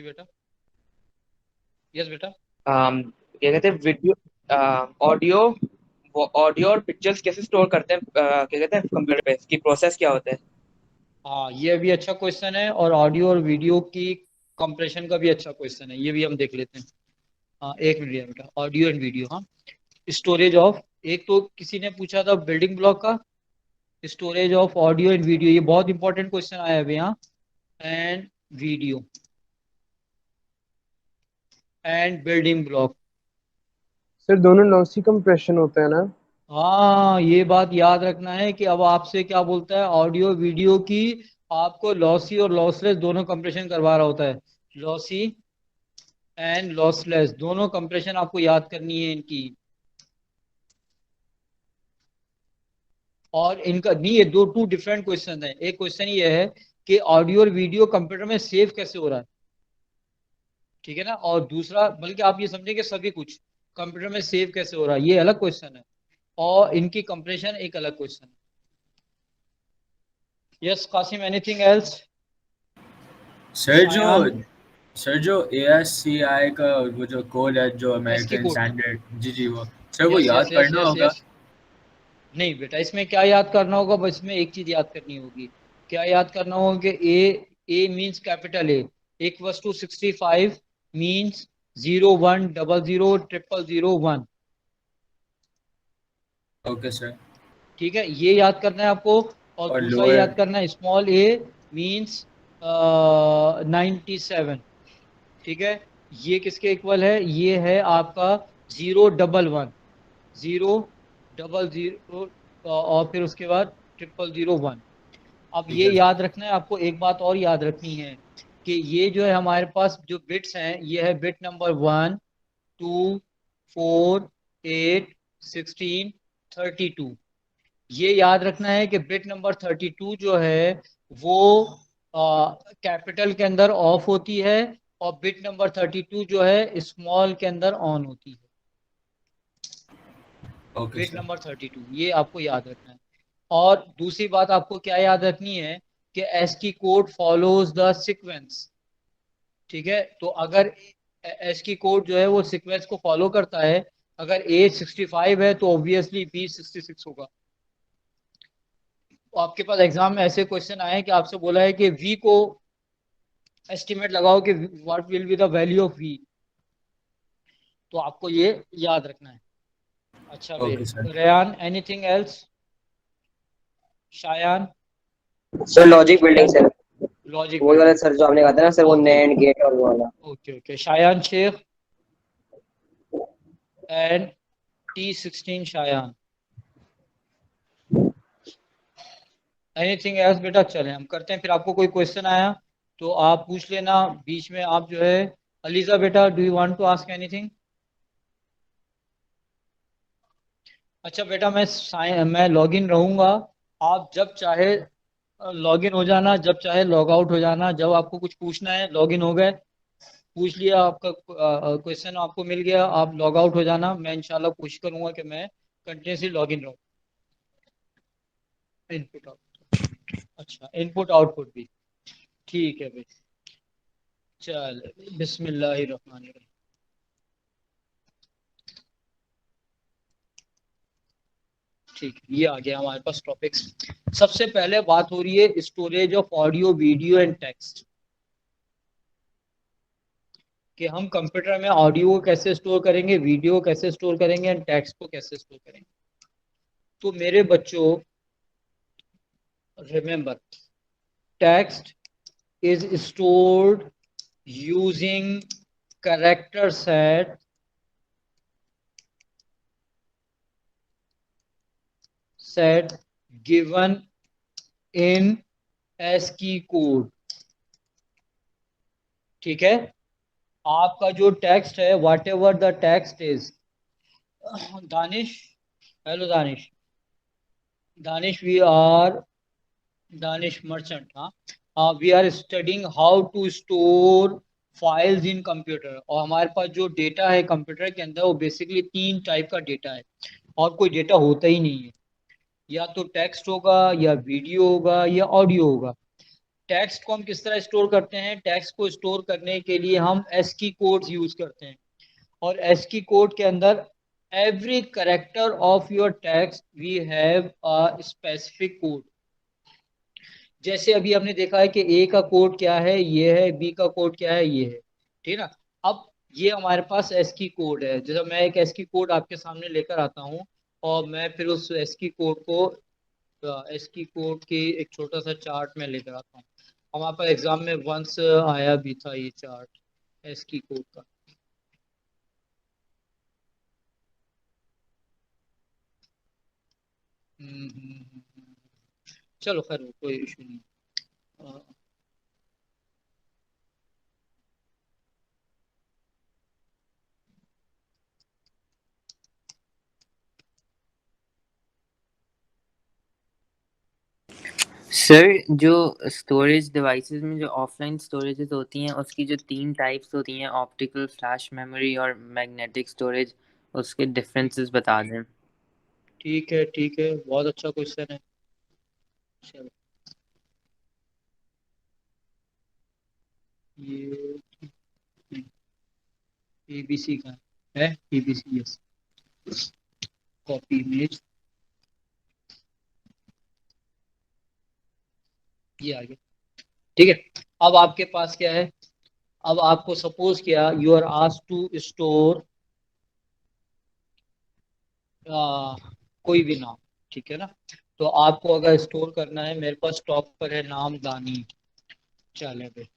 बेटा। यस बेटा। क्या कहते हैं वीडियो, ऑडियो, ऑडियो और पिक्चर्स कैसे स्टोर करते हैं, क्या कहते हैं कंप्यूटर पे, इसकी प्रोसेस क्या होता है? हाँ, ये भी अच्छा क्वेश्चन है, और ऑडियो और वीडियो की कंप्रेशन का भी अच्छा क्वेश्चन है, ये भी हम देख लेते हैं। हाँ, एक मिनट बेटा, ऑडियो एंड वीडियो। हाँ, स्टोरेज ऑफ, एक तो किसी ने पूछा था बिल्डिंग ब्लॉक का, storage of audio and video, ये बहुत इंपॉर्टेंट क्वेश्चन आया है अभी। यहाँ and video and building block. Sir दोनों लॉसी कंप्रेशन होता है ना? हाँ, ये बात याद रखना है कि अब आपसे क्या बोलता है, ऑडियो वीडियो की आपको लॉसी और लॉसलेस दोनों कंप्रेशन करवा रहा होता है। लॉसी एंड लॉसलेस दोनों कंप्रेशन आपको याद करनी है इनकी। और इनका नहीं, ये दो टू डिफरेंट क्वेश्चन है। एक क्वेश्चन ये है कि ऑडियो और वीडियो कंप्यूटर में सेव कैसे हो रहा है, ठीक है ना, और दूसरा बल्कि आप ये समझें कि सभी कुछ कंप्यूटर में सेव कैसे हो रहा है, ये अलग क्वेश्चन है, और इनकी कंप्रेशन एक अलग क्वेश्चन है। Yes Kasim, anything else? Sir जो शायान? सर जो ASCI का वो जो कोड है, जो एस की अमेरिकन कोड? स्टैंडर्ड, जी जी, वो सर वो यस यस याद यस करना यस होगा? यस। नहीं बेटा, इसमें क्या याद करना होगा, बस इसमें एक चीज याद करनी होगी। क्या याद करना होगा कि A means capital A, equals to 65 means 01000001। Okay sir. ठीक है, ये याद करना है आपको। और और दूसरा ये लोअर? याद करना है, स्मॉल ए मीन्स 97। ठीक है, ये किसके इक्वल है, ये है आपका 011, 000, और फिर उसके बाद 0001। अब ठीक ये है सर। याद रखना है आपको, एक बात और याद रखनी है कि ये जो है हमारे पास जो बिट्स हैं, ये है बिट नंबर 1, 2, 4, 8, 16, 32। ये याद रखना है कि बिट नंबर 32 जो है वो कैपिटल के अंदर ऑफ होती है, और बिट नंबर 32 जो है स्मॉल के अंदर ऑन होती है। Okay bit sir. नंबर 32, ये आपको याद रखना है। और दूसरी बात आपको क्या याद रखनी है कि एस की कोड फॉलोज द सीक्वेंस। ठीक है, तो अगर एस की कोड जो है वो सीक्वेंस को फॉलो करता है, अगर ए 65 है तो ऑब्वियसली बी 66 होगा। तो आपके पास एग्जाम में ऐसे क्वेश्चन आए हैं कि आपसे बोला है कि वी को एस्टिमेट लगाओ कि what will be the value of V, तो आपको ये याद रखना है। अच्छा भाई, okay sir. Rayan, anything else? Shayan? Sir logic building sir, logic वो वाला बिल्डिंग। सर जो आपने कहा था ना सर, वो ओके नैंड गेट और वो वाला। Okay okay, Shayan Shaikh and T16 Shayan. Anything else बेटा? चलें हम करते हैं, फिर आपको कोई क्वेश्चन आया तो आप पूछ लेना बीच में, आप जो है। अलीजा बेटा, do you want to ask anything? अच्छा बेटा, मैं लॉग इन रहूंगा, आप जब चाहे लॉग इन हो जाना, जब चाहे लॉग आउट हो जाना। जब आपको कुछ पूछना है, लॉग इन हो गए, पूछ लिया, आपका क्वेश्चन आपको मिल गया, आप लॉग आउट हो जाना। मैं इंशाल्लाह कोशिश करूंगा कि मैं कंटिन्यूसली लॉग इन रहूँ। इनपुट आउटपुट, अच्छा इनपुट आउटपुट भी ठीक है भाई। चल, बिस्मिल्लाहिर्रहमानिर्रहीम। ठीक है, ये आ गया हमारे पास टॉपिक्स। सबसे पहले बात हो रही है storage of audio video and text, कि हम कंप्यूटर में ऑडियो को कैसे स्टोर करेंगे, वीडियो को कैसे स्टोर करेंगे, एंड टेक्स्ट को कैसे स्टोर करेंगे। तो मेरे बच्चों, remember, text is stored using character set given in ASCII code। ठीक है, आपका जो टेक्स्ट है, whatever the text is, Danish, hello Danish, Danish we are, Danish Merchant, हाँ, we are studying how to store files in computer. और हमारे पास जो डेटा है कंप्यूटर के अंदर, वो बेसिकली तीन टाइप का डेटा है, और कोई डेटा होता ही नहीं है। या तो टेक्स्ट होगा, या वीडियो होगा, या ऑडियो होगा। टेक्स्ट को हम किस तरह स्टोर करते हैं? टेक्स्ट को स्टोर करने के लिए हम एस्की कोड्स यूज करते हैं, और एस्की कोड के अंदर every character of your text we have a specific code. जैसे अभी हमने देखा है कि ए का कोड क्या है, ये है, बी का कोड क्या है, ये है, ठीक है ना। अब ये हमारे पास एस्की कोड है। जैसे मैं एक एस्की कोड आपके सामने लेकर आता हूँ, और मैं फिर उस एस्की कोड को, एस्की कोड की एक छोटा सा चार्ट में लेकर आता हूँ। हमारे पास एग्जाम में वंस आया भी था ये चार्ट एस्की कोड का। चलो खैर, कोई इशू नहीं। अ, सर, जो स्टोरेज डिवाइसेस में जो ऑफलाइन स्टोरेजेस होती हैं उसकी जो 3 टाइप्स होती हैं, ऑप्टिकल, फ्लैश मेमोरी और मैग्नेटिक स्टोरेज, उसके डिफरेंसेस बता दें। ठीक है, ठीक है, बहुत अच्छा क्वेश्चन है। चलो, ये एबीसी का है, एबीसी, यस। कॉपी इमेज, ये आ गया, ठीक है। अब आपके पास क्या है? अब आपको सपोज किया you are asked to store कोई भी नाम, ठीक है ना। तो आपको अगर स्टोर करना है, मेरे पास टॉप पर है नाम दानी, चले भाई।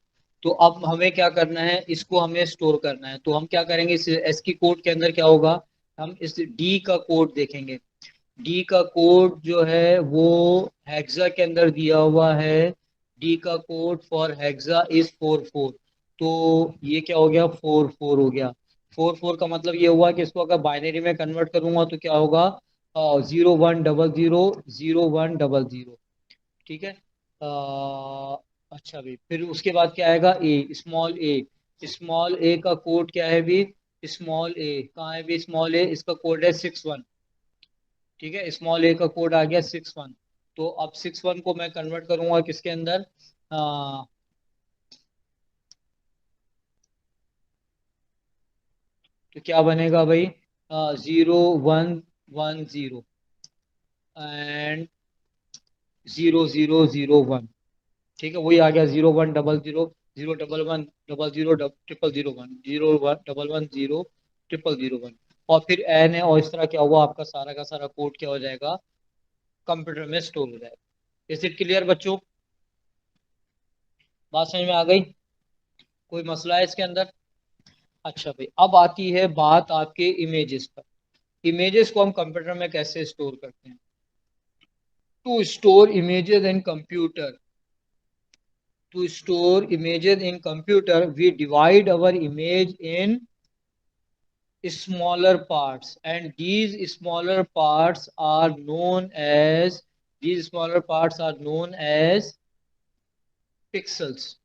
तो अब हमें क्या करना है, इसको हमें स्टोर करना है। तो हम क्या करेंगे, इस एस की कोड के अंदर क्या होगा, हम इस डी का कोड देखेंगे। डी का कोड जो है वो हेक्सा के अंदर दिया हुआ है। डी का कोड फॉर हेक्सा इज 44। तो ये क्या हो गया, 44 हो गया। 44 का मतलब ये हुआ कि इसको अगर बाइनरी में कन्वर्ट करूंगा तो क्या होगा, 0100 0100, ठीक है। अच्छा भाई, फिर उसके बाद क्या आएगा, ए, स्मॉल ए। स्मॉल ए का कोड क्या है भी, स्मॉल ए कहाँ है भी, स्मॉल ए इसका कोड है 61, ठीक है। स्मॉल ए का कोड आ गया 61। तो अब 61 को मैं कन्वर्ट करूंगा किसके अंदर, आ, तो क्या बनेगा भाई, 0110 एंड 0001, ठीक है। वही आ गया, 0100 011 011 0001000 और फिर एन है, और इस तरह क्या हुआ, आपका सारा का सारा कोड क्या हो जाएगा, कंप्यूटर में स्टोर हो जाएगा। इज इट क्लियर बच्चों? बात समझ में आ गई? कोई मसला है इसके अंदर? अच्छा भाई, अब आती है बात आपके इमेजेस पर। इमेजेस को हम कंप्यूटर में कैसे स्टोर करते हैं? To store images in computer, to store images in computer, we divide our image in smaller parts, and these smaller parts are known as pixels,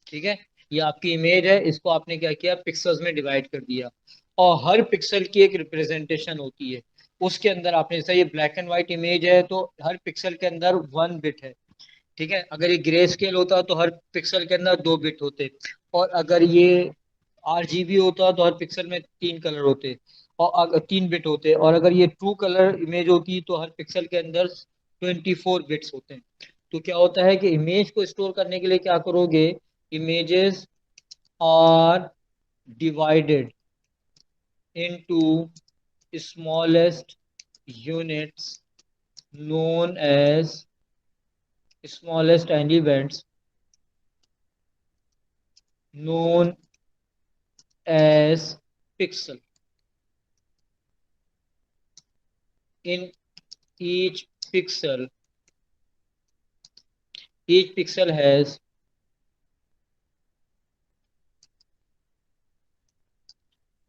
ठीक है। ये आपकी इमेज है, इसको आपने क्या किया, पिक्सल्स में डिवाइड कर दिया, और हर पिक्सल की एक रिप्रेजेंटेशन होती है। उसके अंदर आपने, जैसे ये ब्लैक एंड व्हाइट इमेज है, तो हर पिक्सल के अंदर 1 बिट है, ठीक है। अगर ये ग्रे स्केल होता तो हर पिक्सल के अंदर 2 बिट होते, और अगर ये आरजीबी होता तो हर पिक्सल में 3 कलर होते, और अगर 3 बिट होते, और अगर ये ट्रू कलर इमेज होती तो हर पिक्सल के अंदर 24 बिट्स होते हैं। तो क्या होता है कि इमेज को स्टोर करने के लिए क्या करोगे, images are divided into smallest units known as smallest elements known as pixel. In each pixel, each pixel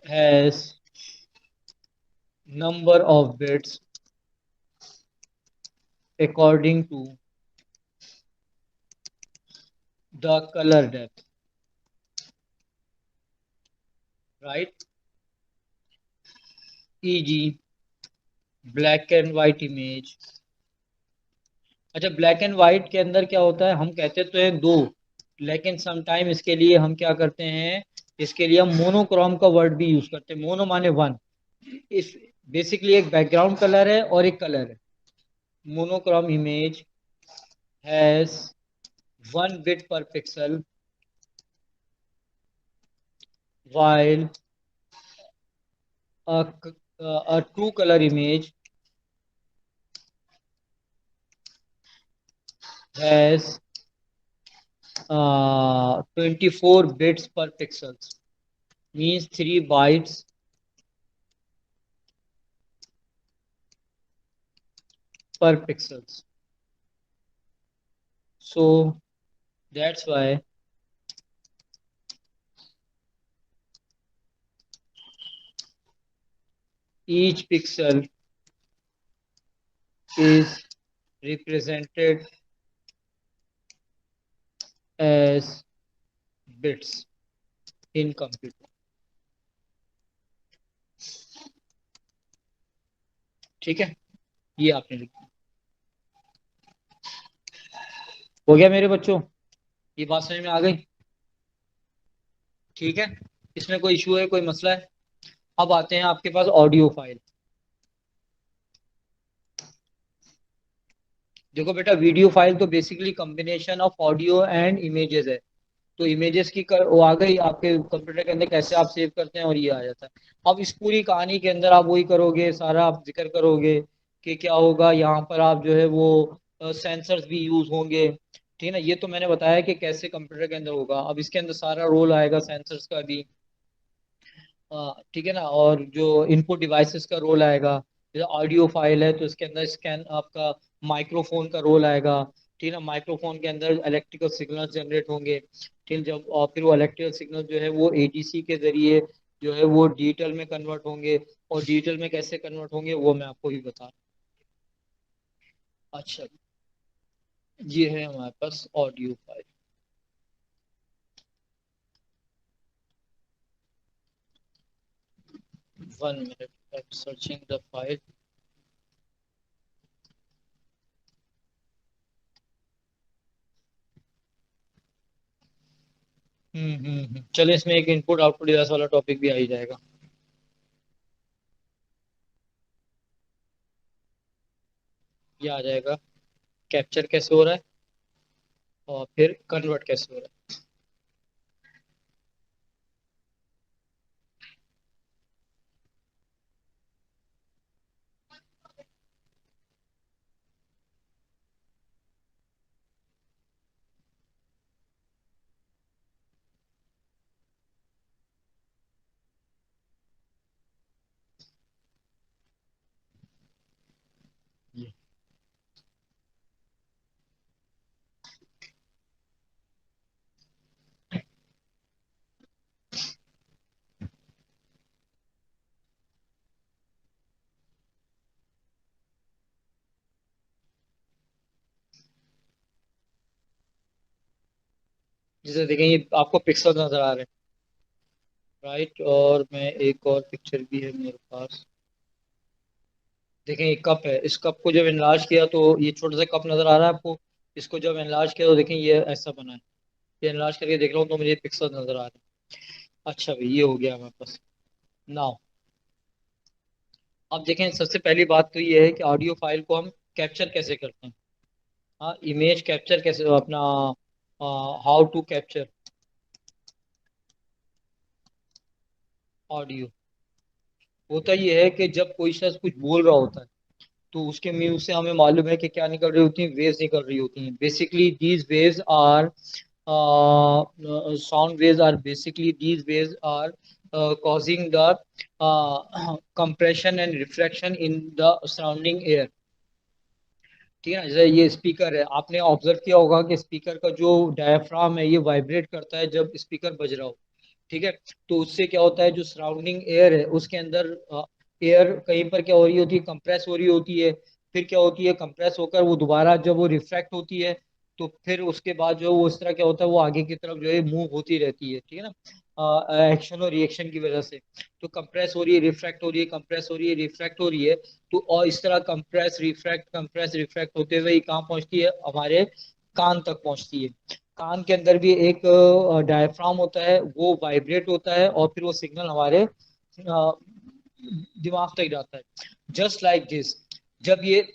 has number of bits according to the color depth, right? E.g. black and white image अच्छा, black and white के अंदर क्या होता है, हम कहते तो हैं दो, लेकिन समटाइम इसके लिए हम क्या करते हैं, इसके लिए हम मोनोक्रोम का वर्ड भी यूज करते हैं। मोनो माने वन, इस बेसिकली एक बैकग्राउंड कलर है और एक कलर है। Monochrome image has 1 bit per pixel, while a, a two color image has 24 bits per pixels, means 3 bytes per pixels. So that's why each pixel is represented as bits in computer. ठीक है, ये आपने लिखा। हो गया मेरे बच्चों, ये बात समझ में आ गई? ठीक है, इसमें कोई इशू है, कोई मसला है? अब आते हैं आपके पास ऑडियो फाइल। देखो बेटा, वीडियो फाइल तो basically combination of audio and images है। तो इमेजेस की वो आ गई आपके कंप्यूटर के अंदर, कैसे आप सेव करते हैं और ये आ जाता है। अब इस पूरी कहानी के अंदर आप वही करोगे, सारा आप जिक्र करोगे कि क्या होगा यहाँ पर, आप जो है वो सेंसर्स भी यूज होंगे। ठीक है ना, ये तो मैंने बताया कि कैसे कंप्यूटर के अंदर होगा। अब इसके अंदर सारा रोल आएगा सेंसर्स का भी, ठीक है ना, और जो इनपुट डिवाइसेस का रोल आएगा। जैसे ऑडियो फाइल है तो इसके अंदर स्कैन आपका माइक्रोफोन का रोल आएगा। ठीक है ना, माइक्रोफोन के अंदर इलेक्ट्रिकल सिग्नल जनरेट होंगे। ठीक है, जब और फिर वो इलेक्ट्रिकल सिग्नल जो है वो एडीसी के जरिए जो है वो डिजिटल में कन्वर्ट होंगे। और डिजिटल में कैसे कन्वर्ट होंगे वो मैं आपको भी बता। अच्छा, ये है हमारे पास audio file. 1 minute, I'm searching the file. चलिए, इसमें एक इनपुट आउटपुट डिवाइस वाला टॉपिक भी आ ही जाएगा। ये आ जाएगा कैप्चर कैसे हो रहा है और फिर कन्वर्ट कैसे हो रहा है। जैसे देखें, ये आपको पिक्सल नजर आ रहे हैं, राइट? और मैं एक और पिक्चर भी है मेरे पास। देखें, ये कप है, इस कप को जब एनलार्ज किया तो ये छोटा सा कप नजर आ रहा है आपको। इसको जब एनलार्ज किया तो देखें ये ऐसा बना है। ये एनलार्ज करके देख रहा हूँ तो मुझे पिक्सल नजर आ रहे हैं। अच्छा भाई, ये हो गया हमारे पास। नाउ अब देखें, सबसे पहली बात तो ये है कि ऑडियो फाइल को हम कैप्चर कैसे करते हैं। हाँ, इमेज कैप्चर कैसे, अपना हाउ टू कैप्चर ऑडियो। होता ये है कि जब कोई शख्स कुछ बोल रहा होता है तो उसके मुंह से हमें मालूम है कि क्या निकल रही होती है, वेव्स निकल रही होती हैं। Basically these waves are sound waves are basically these waves are causing the compression and refraction in the surrounding air। ठीक है ना, जैसे ये स्पीकर है, आपने ऑब्जर्व किया होगा कि स्पीकर का जो डायफ्राम है ये वाइब्रेट करता है जब स्पीकर बज रहा हो। ठीक है, तो उससे क्या होता है, जो सराउंडिंग एयर है उसके अंदर एयर कहीं पर क्या हो रही होती है, कंप्रेस हो रही होती है। फिर क्या होती है, कंप्रेस होकर वो दोबारा जब वो रिफ्रैक्ट होती है तो फिर उसके बाद जो वो इस तरह क्या होता है, वो आगे की तरफ जो है मूव होती रहती है। ठीक है ना, एक्शन और रिएक्शन की वजह से। तो कंप्रेस हो रही है, रिफ्रैक्ट हो रही है, कंप्रेस हो रही है, रिफ्रैक्ट हो रही है। तो और इस तरह कंप्रेस रिफ्रैक्ट होते हुए ये कहाँ पहुंचती है, हमारे कान तक पहुंचती है। कान के अंदर भी एक डायफ्राम होता है, वो वाइब्रेट होता है और फिर वो सिग्नल हमारे दिमाग तक जाता है। जस्ट लाइक दिस, जब ये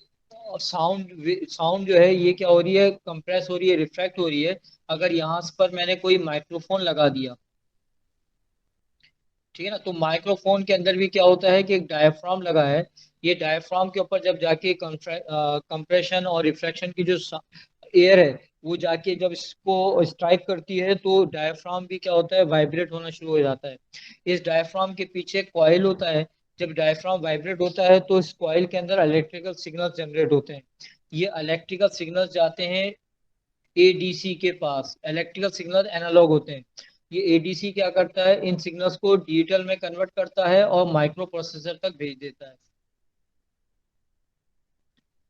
साउंड साउंड जो है ये क्या हो रही है, कंप्रेस हो रही है, रिफ्रैक्ट हो रही है। अगर यहाँ पर मैंने कोई माइक्रोफोन लगा दिया, ठीक है ना, तो माइक्रोफोन के अंदर भी क्या होता है कि एक डायफ्राम लगा है। ये डायफ्राम के ऊपर जब जाके कंप्रेशन और रिफ्लेक्शन की जो एयर है वो जाके जब इसको स्ट्राइक करती है, तो डायफ्राम भी क्या होता है, वाइब्रेट होना शुरू हो जाता है। इस डायफ्राम के पीछे कॉइल होता है। जब डायफ्राम वाइब्रेट होता है तो इस कॉइल के अंदर इलेक्ट्रिकल सिग्नल्स जनरेट होते हैं। ये इलेक्ट्रिकल सिग्नल्स जाते हैं एडीसी के पास। इलेक्ट्रिकल सिग्नल एनालॉग होते हैं। ये एडीसी क्या करता है, इन सिग्नल्स को डिजिटल में कन्वर्ट करता है और माइक्रो प्रोसेसर तक भेज देता है।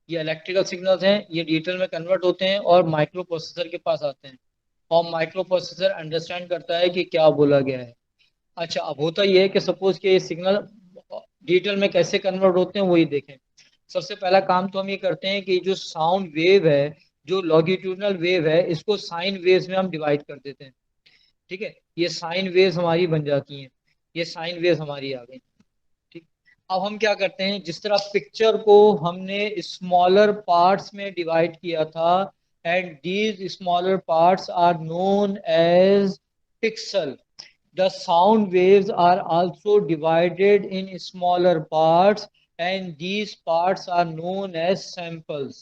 ये इलेक्ट्रिकल सिग्नल्स हैं, ये डिजिटल में कन्वर्ट होते हैं और माइक्रो प्रोसेसर के पास आते हैं। और माइक्रो प्रोसेसर अंडरस्टैंड करता है कि क्या बोला गया है। अच्छा, अब होता ये है कि सपोज कि ये सिग्नल डिजिटल में कैसे कन्वर्ट होते हैं वही देखें। सबसे पहला काम तो हम ये करते हैं कि जो साउंड वेव है, जो लॉन्गिट्यूडनल वेव है, इसको साइन वेव्स में हम डिवाइड कर देते हैं। ठीक है, ये साइन वेव्स हमारी बन जाती हैं। ये साइन वेव्स हमारी आ गई। ठीक। अब हम क्या करते हैं, जिस तरह पिक्चर को हमने स्मॉलर पार्ट्स में डिवाइड किया था, and these smaller parts are known as pixel, the sound waves are also divided in smaller parts and these parts are known as samples।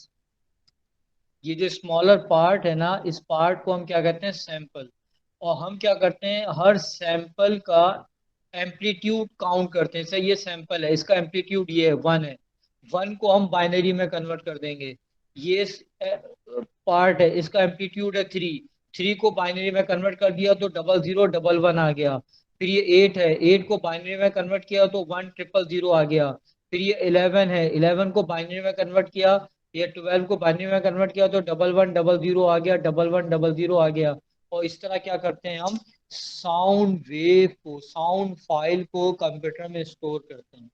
ये जो स्मॉलर पार्ट है ना, इस पार्ट को हम क्या कहते हैं, सैंपल। और हम क्या करते हैं, हर सैंपल का एम्पलीट्यूड काउंट करते हैं। सर ये सैंपल है, इसका एम्पलीट्यूड ये है, 1 है। 1 को हम बाइनरी में कन्वर्ट कर देंगे। ये पार्ट है, इसका एम्पलीट्यूड है 3। 3 को बाइनरी में कन्वर्ट कर दिया तो 0011 आ गया। फिर ये 8 है, 8 को बाइनरी में कन्वर्ट किया तो 1000 आ गया। फिर ये 11 है, 11 को बाइनरी में कन्वर्ट किया, ये 12 को बाइनरी में कन्वर्ट किया तो 1100 आ गया, 1100 आ गया। और इस तरह क्या करते हैं हम, साउंड वेव को, साउंड फाइल को कंप्यूटर में स्टोर करते हैं।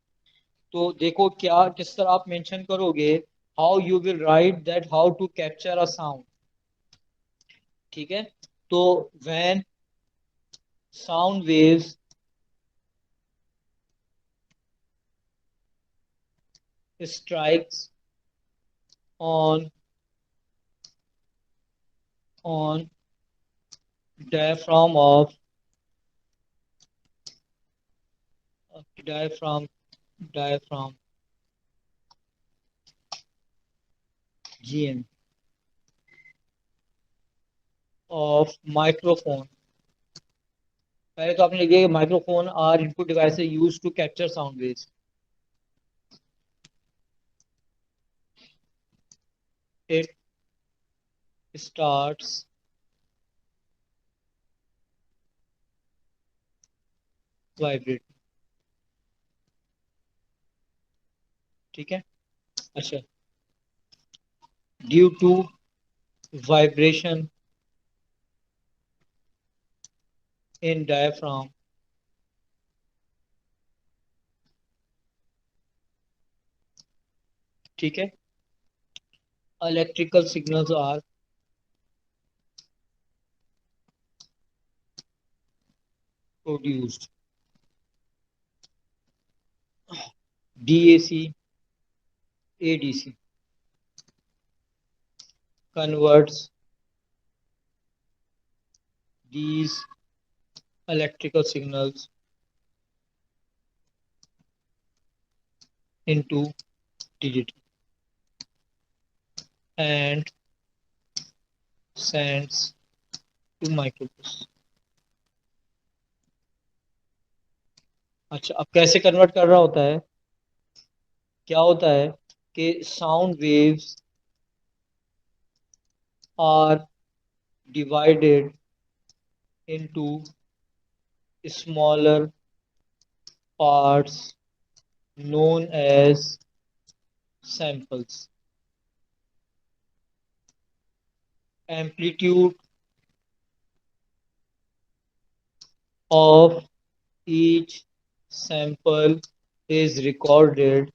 तो देखो क्या, किस तरह आप मेंशन करोगे, how you will write that how to capture a sound. ठीक है, तो when sound waves strikes on on diaphragm of diaphragm diaphragm GM of microphone। पहले तो आपने लिखिए microphone or input device use to capture sound waves. It starts vibrate. ठीक है। अच्छा, due to vibration in diaphragm, ठीक है, electrical signals are produced. DAC ADC converts these electrical signals into digital and sends to microprocessor। अच्छा, अब कैसे convert कर रहा होता है, क्या होता है कि sound waves are divided into smaller parts known as samples। amplitude of each sample is recorded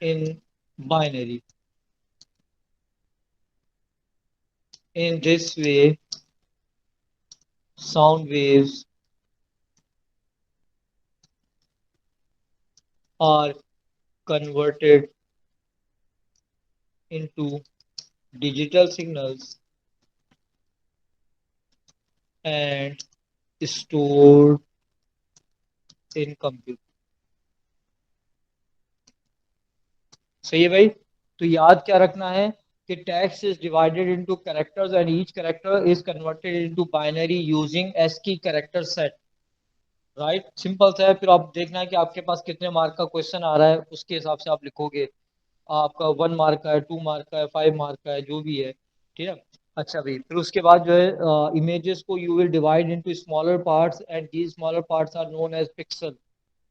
in binary. In this way, sound waves are converted into digital signals and stored in computer. सही है भाई। तो याद क्या रखना है कि text is divided into characters and each character is converted into binary using ASCII character set. Right, simple सा है। फिर आप देखना है कि आपके पास कितने मार्क का क्वेश्चन आ रहा है, उसके हिसाब से आप लिखोगे। आपका 1 मार्क का है, 2 मार्क का है, 5 मार्क का है, जो भी है। ठीक है। अच्छा भाई, फिर उसके बाद जो है इमेजेस को you will divide into smaller parts and these smaller parts are known as pixel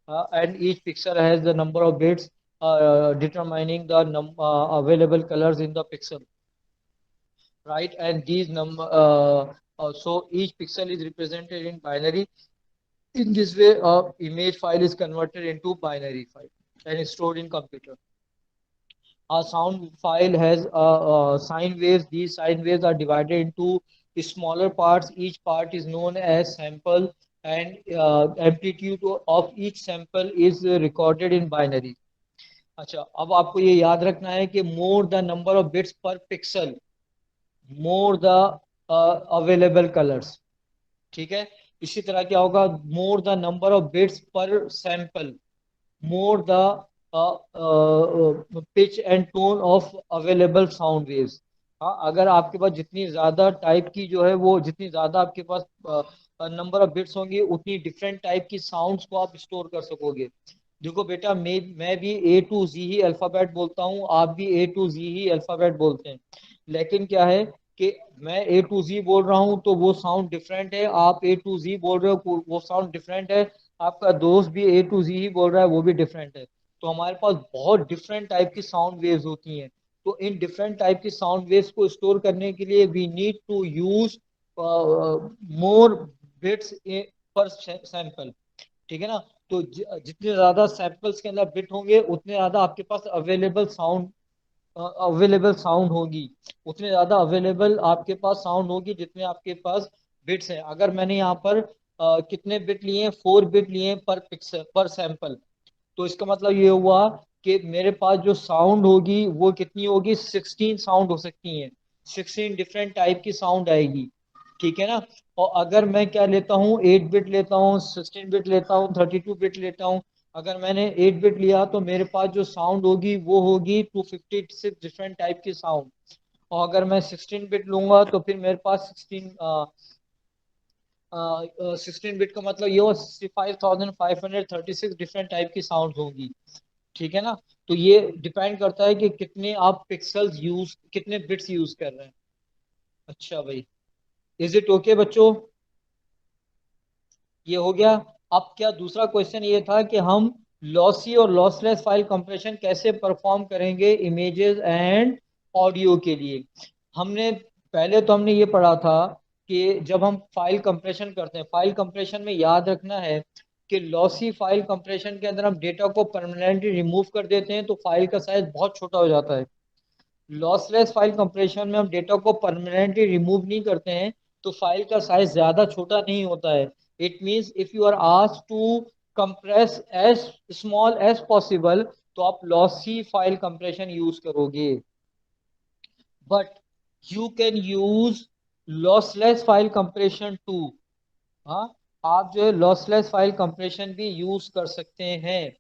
and each pixel has the number of bits determining the available colors in the pixel, right? And these number so each pixel is represented in binary. In this way, image file is converted into binary file and is stored in computer. A sound file has sine waves. These sine waves are divided into smaller parts. Each part is known as sample, and amplitude of each sample is recorded in binary. अच्छा, अब आपको ये याद रखना है कि more the number of bits per pixel, more the available colours. ठीक है। इसी तरह क्या होगा, more the number of bits per sample, more the pitch and tone of available sound waves। हाँ, अगर आपके पास जितनी ज्यादा टाइप की जो है वो, जितनी ज्यादा आपके पास नंबर ऑफ बिट्स होंगे, उतनी डिफरेंट टाइप की साउंड्स को आप स्टोर कर सकोगे। देखो बेटा, मैं भी A to Z he alphabet बोलता हूँ, आप भी A to Z he alphabet बोलते हैं, लेकिन क्या है कि मैं A to Z बोल रहा हूँ तो वो साउंड डिफरेंट है, आप A to Z बोल रहे हो वो साउंड डिफरेंट है, आपका दोस्त भी A to Z ही बोल रहा है वो भी डिफरेंट है। तो हमारे पास बहुत डिफरेंट टाइप की साउंड वेव्स होती हैं। तो इन डिफरेंट टाइप की साउंड वेव्स को स्टोर करने के लिए we need to use more bits per sample. ठीक है ना। तो जितने ज्यादा सैंपल्स के अंदर बिट होंगे, उतने ज्यादा आपके पास अवेलेबल साउंड होगी, उतने ज्यादा अवेलेबल आपके पास साउंड होगी जितने आपके पास बिट्स हैं। अगर मैंने यहाँ पर कितने बिट लिए हैं, 4 बिट लिए हैं पर पिक्सल पर सैंपल, तो इसका मतलब ये हुआ कि मेरे पास जो साउंड होगी वो कितनी होगी, 16 साउंड हो सकती हैं, 16 डिफरेंट टाइप की साउंड आएगी। ठीक है ना। और अगर मैं क्या लेता हूँ, 8 बिट लेता हूँ, 16 बिट लेता हूँ, 32 बिट लेता हूँ। अगर मैंने 8 बिट लिया तो मेरे पास जो साउंड होगी वो होगी 256 डिफरेंट टाइप की साउंड। और अगर मैं 16 बिट लूंगा तो फिर मेरे पास 16 बिट का मतलब ये हो 65,536 डिफरेंट टाइप की साउंड होंगी। ठीक है ना। तो ये डिपेंड करता है कि कितने आप पिक्सल्स यूज, कितने बिट्स यूज कर रहे हैं। अच्छा भाई, इज इट ओके बच्चों? ये हो गया। अब क्या दूसरा क्वेश्चन ये था कि हम लॉसी और लॉसलेस फाइल कंप्रेशन कैसे परफॉर्म करेंगे इमेजेस एंड ऑडियो के लिए। हमने पहले तो हमने ये पढ़ा था कि जब हम फाइल कंप्रेशन करते हैं, फाइल कंप्रेशन में याद रखना है कि लॉसी फाइल कंप्रेशन के अंदर हम डेटा को परमानेंटली रिमूव कर देते हैं तो फाइल का साइज बहुत छोटा हो जाता है। लॉसलेस फाइल कंप्रेशन में हम डेटा को परमानेंटली रिमूव नहीं करते हैं तो फाइल का साइज ज्यादा छोटा नहीं होता है। It means if you are asked to compress as small as possible तो आप लॉसी फाइल कंप्रेशन यूज करोगे, but you can use lossless file compression too. हाँ, आप जो है लॉसलेस फाइल कंप्रेशन भी यूज कर सकते हैं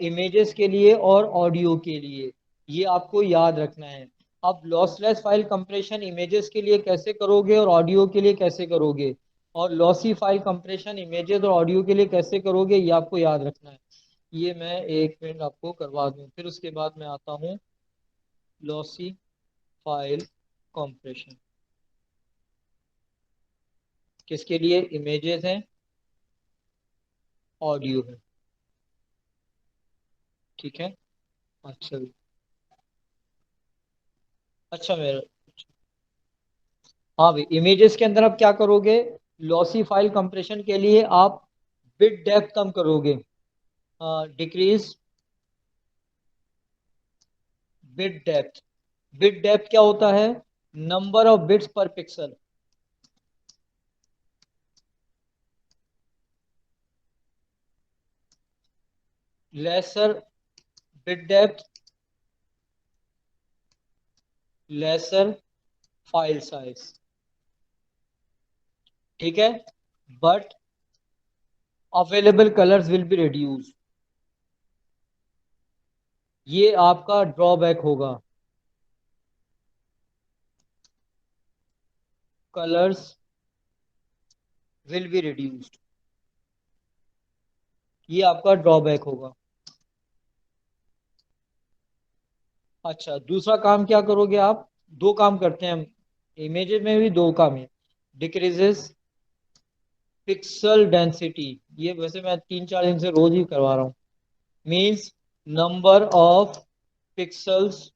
इमेजेस के लिए और ऑडियो के लिए। ये आपको याद रखना है। अब लॉसलेस फाइल कंप्रेशन इमेजेस के लिए कैसे करोगे और ऑडियो के लिए कैसे करोगे, और लॉसी फाइल कंप्रेशन इमेजेस और ऑडियो के लिए कैसे करोगे, ये आपको याद रखना है। ये मैं 1 मिनट आपको करवा दूं, फिर उसके बाद मैं आता हूँ लॉसी फाइल कंप्रेशन। किसके लिए? इमेजेस हैं, ऑडियो है। ठीक है। अच्छा भी। अच्छा मेरा, हाँ भाई, इमेजेस के अंदर आप क्या करोगे, लॉसी फाइल कंप्रेशन के लिए आप बिट डेप्थ कम करोगे, decrease bit depth. Bit depth क्या होता है? Number of bits per pixel. Lesser bit depth, lesser file size. ठीक है, but available colours will be reduce. ये आपका ड्रॉबैक होगा। कलर्स विल बी रिड्यूस्ड, ये आपका ड्रॉबैक होगा। अच्छा, दूसरा काम क्या करोगे आप? दो काम करते हैं हम, इमेजेस में भी दो काम है। डिक्रीजेस पिक्सल डेंसिटी, ये वैसे मैं 3-4 दिन से रोज ही करवा रहा हूँ। मीन्स नंबर ऑफ पिक्सल्स,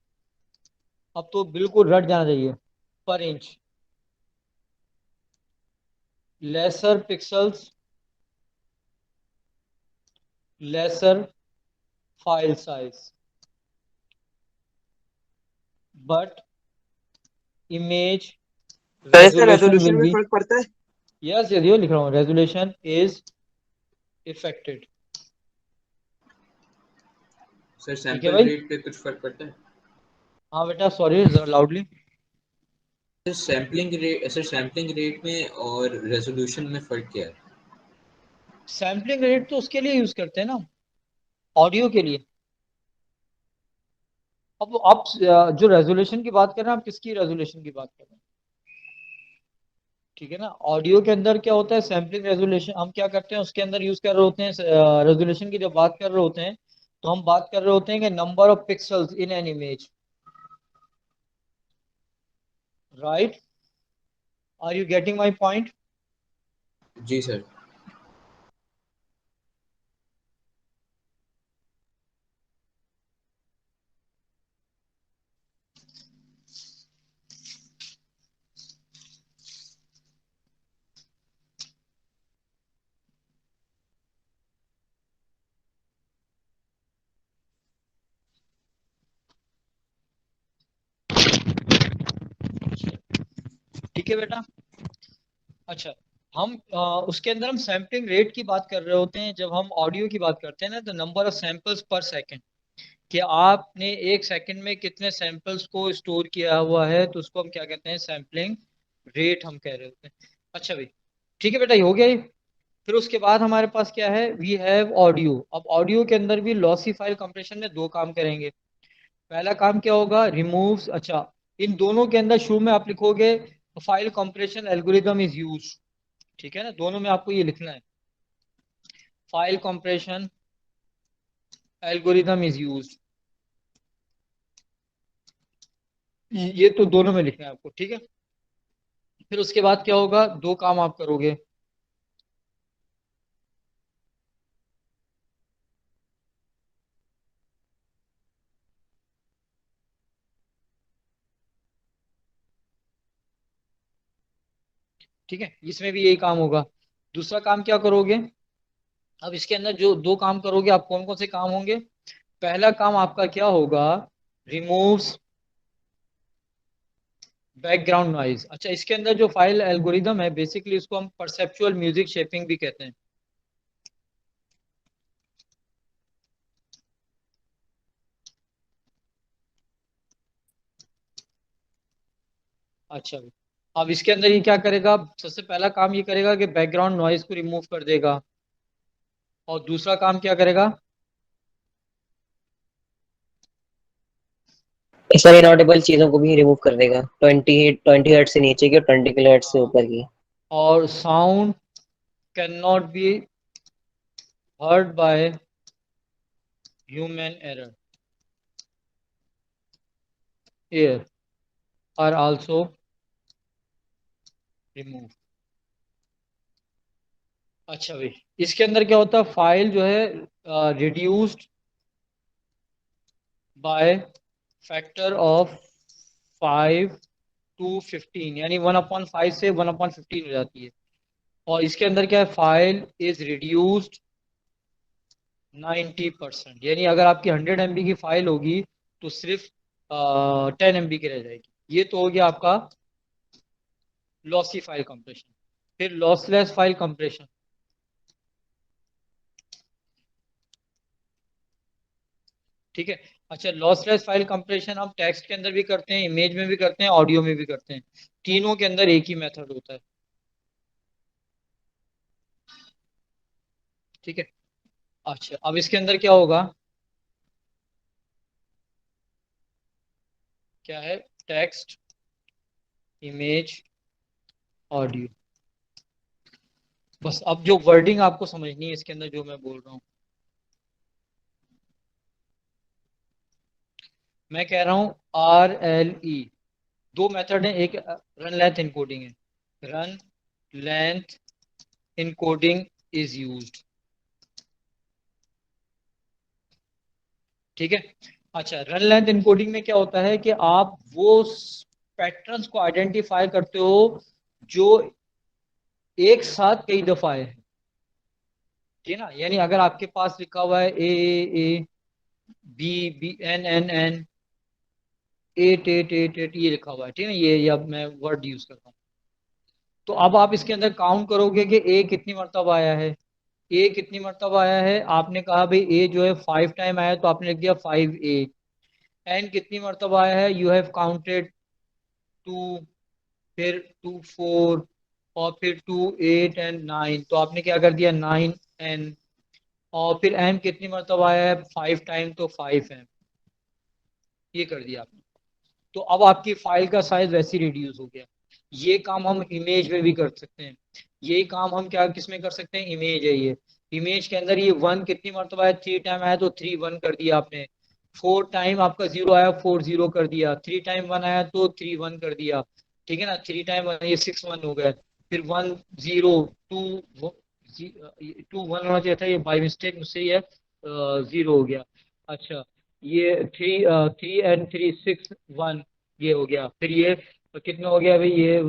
अब तो बिल्कुल रट जाना चाहिए, per inch. Lesser pixels, lesser file size, but image तो इससे रेजोल्यूशन रेजोल्यूशन विल में बी, फर्क पड़ता है? यस यदियो लिख रहा हूँ, रेजोल्यूशन इज इफेक्टेड। सर ठीक है सैंपल भाई। रेट पे कुछ फर्क पड़ता है? हाँ बेटा, sorry loudly. Sir sampling rate में और रेजोल्यूशन में फर्क क्या है? सैम्पलिंग रेट तो उसके लिए यूज करते हैं ना, ऑडियो के लिए। अब आप जो रेजोल्यूशन की बात कर रहे हैं, आप किसकी रेजोल्यूशन की बात कर रहे हैं? ठीक है ना, ऑडियो के अंदर क्या होता है, सैम्पलिंग रेजोल्यूशन हम क्या करते हैं उसके अंदर यूज कर रहे होते हैं। रेजोल्यूशन की जब बात कर रहे होते हैं तो हम बात कर रहे होते हैं कि number of pixels in an image, right? Are you getting my point? जी सर। ठीक है बेटा। अच्छा, हम उसके अंदर हम सैम्पलिंग रेट की बात कर रहे होते हैं जब हम ऑडियो की बात करते हैं ना, तो नंबर ऑफ सैंपल्स पर सेकंड, कि आपने एक सेकंड में कितने सैंपल्स को स्टोर किया हुआ है, तो उसको हम क्या कहते हैं, सैम्पलिंग रेट हम कह रहे होते हैं। अच्छा भाई, ठीक है बेटा, ये हो गया ये। फिर उसके बाद हमारे पास क्या है, वी हैव ऑडियो। अब ऑडियो के अंदर भी लॉसी फाइल कंप्रेशन में दो काम करेंगे। पहला काम क्या होगा, रिमूव्स। अच्छा, इन दोनों के अंदर शुरू में आप लिखोगे file compression algorithm is use. ठीक है ना, दोनों में आपको ये लिखना है, file compression algorithm is use. ये तो दोनों में लिखना है आपको, ठीक है। फिर उसके बाद क्या होगा, दो काम आप करोगे। ठीक है, इसमें भी यही काम होगा। दूसरा काम क्या करोगे, अब इसके अंदर जो दो काम करोगे आप, कौन कौन से काम होंगे? पहला काम आपका क्या होगा, रिमूव्स बैकग्राउंड नॉइज। अच्छा, इसके अंदर जो फाइल एल्गोरिदम है, बेसिकली इसको हम परसेप्चुअल म्यूजिक शेपिंग भी कहते हैं। अच्छा, अब इसके अंदर ये क्या करेगा, सबसे पहला काम ये करेगा कि बैकग्राउंड नॉइज को रिमूव कर देगा। और दूसरा काम क्या करेगा? सर इनऑडिबल चीजों को भी रिमूव कर देगा, 20 हर्ट्ज से नीचे की और 20 किलोहर्ट्ज से हाँ, ऊपर की। और sound can not be heard by human error, air are also remove. अच्छा भाई, इसके अंदर क्या होता है, फाइल जो है reduced by factor of 5 to 15, यानी 1/5 से 1/15 हो जाती है। और इसके अंदर क्या है, फाइल इज रिड्यूस्ड 90%, यानी अगर आपकी 100 MB की फाइल होगी तो सिर्फ 10 MB की रह जाएगी। ये तो हो गया आपका लॉसी फाइल कंप्रेशन। फिर लॉसलेस फाइल कंप्रेशन। ठीक है। अच्छा, लॉसलेस फाइल कंप्रेशन हम टेक्स्ट के अंदर भी करते हैं, इमेज में भी करते हैं, ऑडियो में भी करते हैं। तीनों के अंदर एक ही मेथड होता है। ठीक है। अच्छा, अब इसके अंदर क्या होगा, क्या है, टेक्स्ट, इमेज, ऑडियो। बस अब जो वर्डिंग आपको समझनी है इसके अंदर जो मैं बोल रहा हूँ, मैं कह रहा हूँ RLE। दो मेथड है, एक रन लेंथ इनकोडिंग है। Run length encoding is used. ठीक है। अच्छा, रन लेंथ इनकोडिंग में क्या होता है कि आप वो पैटर्न्स को आइडेंटिफाई करते हो जो एक साथ कई दफा है। ठीक है ना, यानी अगर आपके पास लिखा हुआ है A B B N eight eight eight eight, ये लिखा हुआ है, ठीक है ना, ये अब मैं वर्ड यूज करता हूँ। तो अब आप इसके अंदर काउंट करोगे कि ए कितनी मरतबा आया है। ए कितनी मरतबा आया है, आपने कहा भाई ए जो है 5 टाइम आया, तो आपने लिख दिया 5A। एन कितनी मरतबा आया है, यू हैव काउंटेड 2, फिर 2 4, और फिर 2 8 एंड 9, तो आपने क्या कर दिया 9N। और फिर एम कितनी मरतबा आया है, 5 टाइम, तो 5M। ये कर दिया आपने। तो अब आपकी फाइल का साइज वैसे ही रिड्यूस हो गया। ये काम हम इमेज में भी कर सकते हैं। यही काम हम क्या किस में कर सकते हैं, इमेज है ये। इमेज के अंदर ये 1 कितनी मरतबा है, 3 टाइम आया, तो 3 1 कर दिया आपने। 4 टाइम आपका 0 आया, 4 0 कर दिया। 3 टाइम 1 आया तो 3 1 कर दिया। ठीक है ना, 3 टाइम 1, ये 6 1 हो गए। फिर 1 0 2 2 1 होना चाहिए था, ये बाई मिस्टेक मुझसे ये 0 हो गया। अच्छा, ये 3 3 एंड 3 6 1, ये हो गया। फिर ये कितना हो गया भाई, ये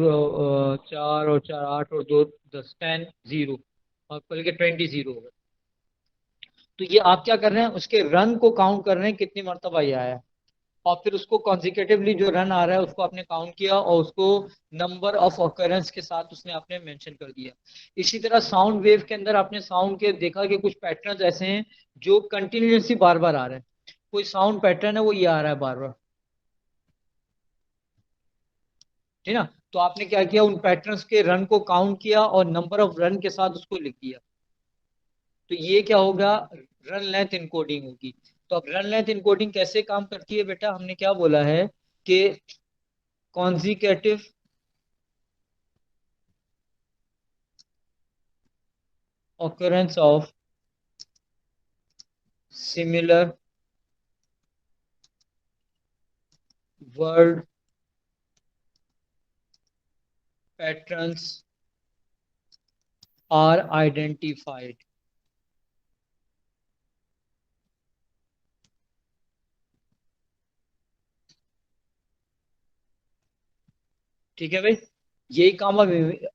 4 और 4 8 और 2 10, 10 0, और बल्कि 20 0 हो गया। तो ये आप क्या कर रहे हैं, उसके रन को काउंट कर रहे हैं कितनी मरतबा ये आया है, और फिर उसको कॉन्जिक्यूटिवली जो रन आ रहा है उसको आपने काउंट किया, और उसको नंबर ऑफ ऑकरेंस के साथ उसने आपने मेंशन कर दिया। इसी तरह साउंड वेव के अंदर आपने साउंड के देखा कि कुछ पैटर्न्स ऐसे हैं जो कंटिन्यूसली बार बार आ रहे हैं। कोई साउंड पैटर्न है वो ये आ रहा है बार बार। ठीक है ना, तो आपने क्या किया, उन पैटर्न्स के रन को काउंट किया और नंबर ऑफ रन के साथ उसको लिख दिया। तो ये क्या होगा, रन लेंथ इनकोडिंग होगी। तो अब रन लेंथ इनकोडिंग कैसे काम करती है बेटा, हमने क्या बोला है कि consecutive occurrence of similar word patterns are identified। ठीक है भाई, यही काम अब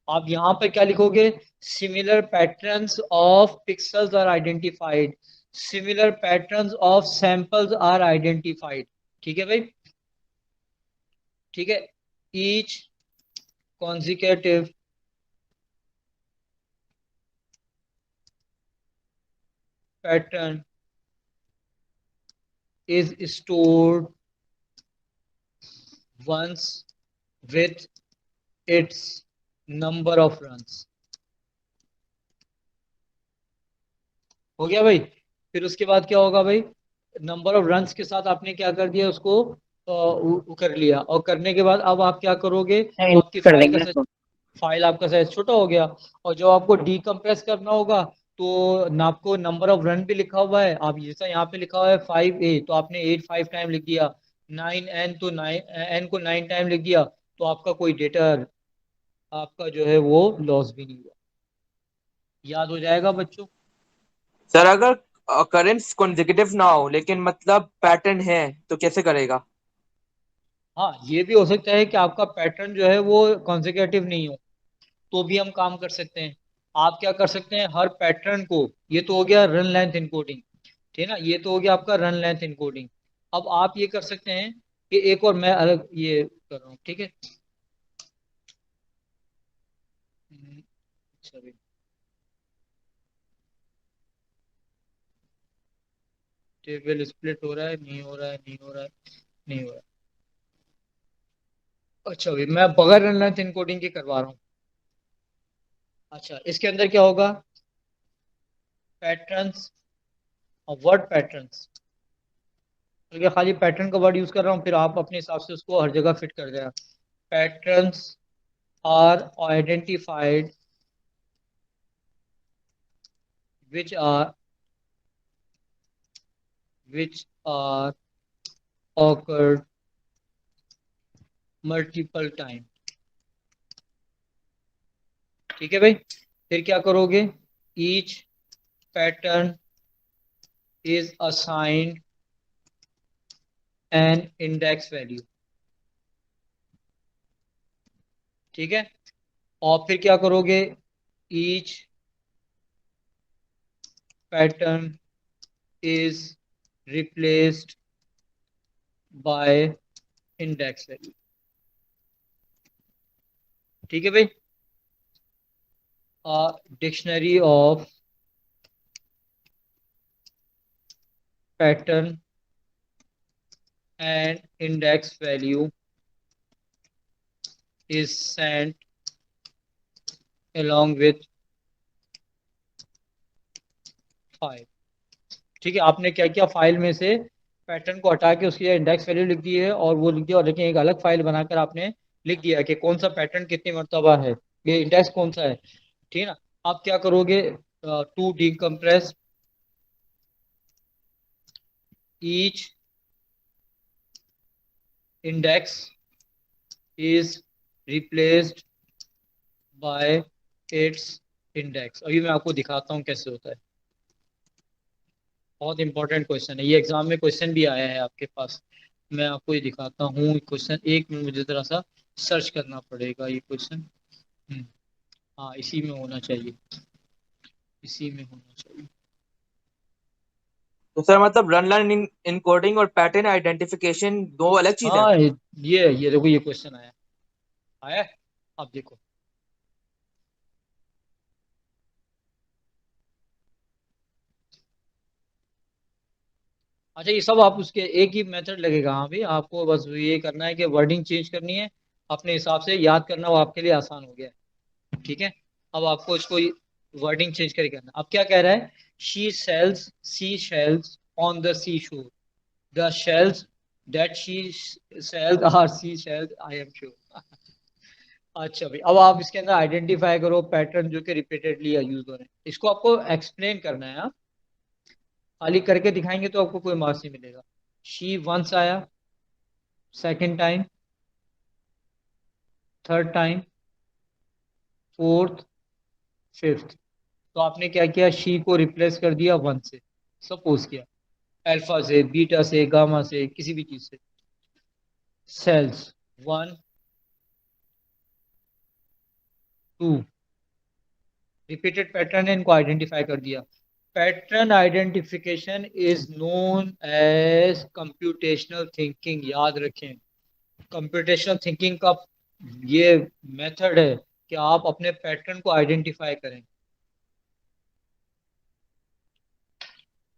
आप यहाँ पर क्या लिखोगे, similar patterns of pixels are identified, similar patterns of samples are identified. ठीक है भाई। ठीक है, each consecutive pattern is stored once with its number of runs। हो गया भाई। फिर उसके बाद क्या होगा भाई, नंबर ऑफ रन्स के साथ आपने क्या कर दिया उसको कर लिया, और करने के बाद अब आप क्या करोगे, तो आपकी कर देंगे इसको। फाइल आपका साइज छोटा हो गया। और जो आपको डीकम्प्रेस करना होगा, तो ना आपको नंबर ऑफ रन भी लिखा हुआ है, आप जैसा यहाँ पे लिखा हुआ है 5A, तो आपने 8 5 टाइम लिख दिया। 9N, तो 9N को 9 टाइम लिख दिया, तो आपका कोई डेटा आपका जो है वो लॉस भी नहीं हुआ। याद हो जाएगा बच्चों। सर अगर occurrence consecutive ना हो लेकिन मतलब पैटर्न है तो कैसे करेगा? हाँ, ये भी हो सकता है कि आपका पैटर्न जो है वो कॉन्जिक्यूटिव नहीं हो, तो भी हम काम कर सकते हैं। आप क्या कर सकते हैं, हर पैटर्न को, ये तो हो गया रन लेंथ इनकोडिंग, ठीक है ना, ये तो हो गया आपका रन लेंथ इनकोडिंग। अब आप ये कर सकते हैं कि एक और मैं अलग ये कर रहा हूँ, ठीक है। अच्छा भाई, टेबल स्प्लिट हो रहा है, नहीं हो रहा है, नहीं हो रहा है, नहीं हो रहा है। अच्छा भाई, मैं बगैर रन लेंथ इनकोडिंग के करवा रहा हूँ। अच्छा, इसके अंदर क्या होगा, पैटर्न्स और वर्ड पैटर्न्स, तो क्या खाली पैटर्न का वर्ड यूज कर रहा हूँ, फिर आप अपने हिसाब से उसको हर जगह फिट कर देना। Patterns are identified which are which are occurred multiple time, ठीक है भाई। फिर क्या करोगे, each pattern is assigned an index value, ठीक है। और फिर क्या करोगे, each pattern is replaced by index value, ठीक है भाई। Dictionary of pattern and index value is sent along with 5, ठीक है। आपने क्या किया, फाइल में से पैटर्न को हटा के उसकी इंडेक्स वैल्यू लिख दी है, और वो लिख दिया, और लेकिन एक अलग फाइल बनाकर आपने लिख दिया कि कौन सा पैटर्न कितनी मरतबा है, ये इंडेक्स कौन सा है, ठीक है ना। आप क्या करोगे, to decompress each index is replaced by its index. अभी मैं आपको दिखाता हूँ कैसे होता है, बहुत इंपॉर्टेंट क्वेश्चन है ये, एग्जाम में क्वेश्चन भी आया है आपके पास। मैं आपको ये दिखाता हूँ क्वेश्चन, एक मिनट मुझे जरा सा सर्च करना पड़ेगा ये क्वेश्चन। हाँ, इसी में होना चाहिए, इसी में होना चाहिए। तो सर मतलब रन लर्न इनकोडिंग और पैटर्न आइडेंटिफिकेशन दो अलग चीज है। हाँ, ये देखो, ये क्वेश्चन आया, आया है? आप देखो, अच्छा ये सब आप उसके एक ही मेथड लगेगा। हाँ भाई, आपको बस ये करना है कि वर्डिंग चेंज करनी है अपने हिसाब से, याद करना वो आपके लिए आसान हो गया है, ठीक है। अब आपको इसको वर्डिंग चेंज करके करना। अब क्या कह रहा है, she sells sea shells on the sea shore, the shells that she sells are sea shells, I am sure. अच्छा भाई, अब आप इसके अंदर आइडेंटिफाई करो पैटर्न जो कि रिपीटेडली यूज हो रहे हैं, इसको आपको एक्सप्लेन करना है। हाँ? खाली करके दिखाएंगे तो आपको कोई मार्क्स नहीं मिलेगा। शी वंस आया, second time, third time, fourth, fifth. तो आपने क्या किया, शी को रिप्लेस कर दिया वन से, सपोज किया, अल्फा से, बीटा से, गामा से, किसी भी चीज से। Cells one, two, repeated pattern है, इनको आइडेंटिफाई कर दिया। Pattern identification is known as computational thinking, याद रखें। कंप्यूटेशनल थिंकिंग का ये मेथड है कि आप अपने पैटर्न को आइडेंटिफाई करें,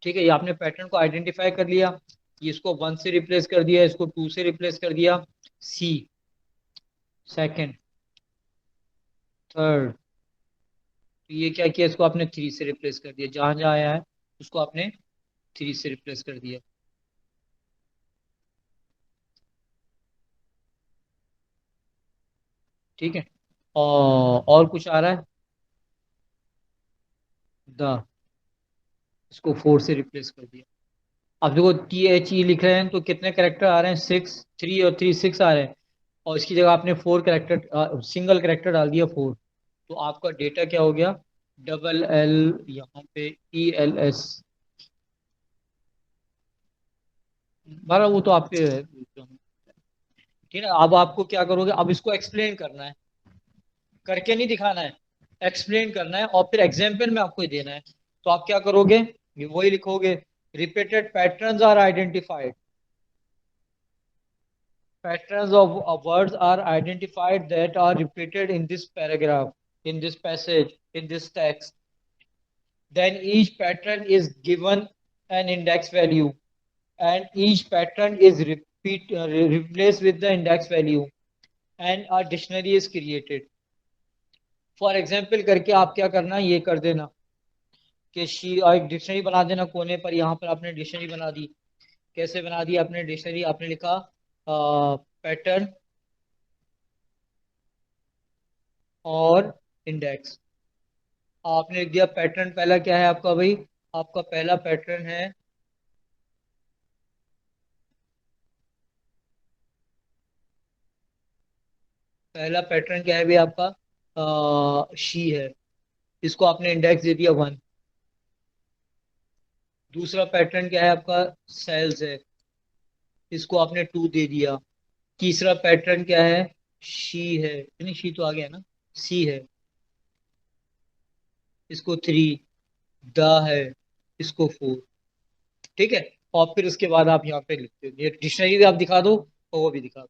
ठीक है। ये आपने पैटर्न को आइडेंटिफाई कर लिया, ये इसको वन से रिप्लेस कर दिया, इसको टू से रिप्लेस कर दिया, सी सेकंड, थर्ड, तो ये क्या किया, इसको आपने थ्री से रिप्लेस कर दिया, जहां जहां आया है उसको आपने थ्री से रिप्लेस कर दिया, ठीक है। और कुछ आ रहा है, द, इसको फोर से रिप्लेस कर दिया। अब देखो टी एच ई लिख रहे हैं तो कितने करेक्टर आ रहे हैं, सिक्स, थ्री और थ्री सिक्स आ रहे हैं, और इसकी जगह आपने फोर करेक्टर, सिंगल करेक्टर डाल दिया, फोर। तो आपका डेटा क्या हो गया, डबल एल, यहाँ पे ई एल एस, बारह, वो तो आपके है, ठीक है। अब आपको क्या करोगे, अब इसको एक्सप्लेन करना है, करके नहीं दिखाना है, एक्सप्लेन करना है और फिर एग्जाम्पल में आपको देना है। तो आप क्या करोगे, ये वही लिखोगे, repeated patterns are identified, patterns of words are identified that are repeated in this paragraph, in this passage, in this text. Then each pattern is given an index value and each pattern is replaced with the index value and a dictionary is created. For example करके आप क्या करना, ये कर देना कि एक dictionary बना देना कोने पर, यहाँ पर आपने डिक्शनरी बना दी। कैसे बना दी आपने डिक्शनरी, आपने लिखा पैटर्न और इंडेक्स। आपने लिख दिया पैटर्न, पहला क्या है आपका भाई, आपका पहला पैटर्न है पहला पैटर्न क्या है भाई आपका, शी है, इसको आपने इंडेक्स दे दिया 1। दूसरा पैटर्न क्या है आपका, सेल्स है, इसको आपने 2 दे दिया। तीसरा पैटर्न क्या है, शी है, नहीं शी तो आ गया ना, सी है, इसको 3, द है, इसको 4। ठीक है, और फिर उसके बाद आप यहाँ पे लिखते हो, ये डिक्शनरी भी आप दिखा दो और वो भी दिखा दो।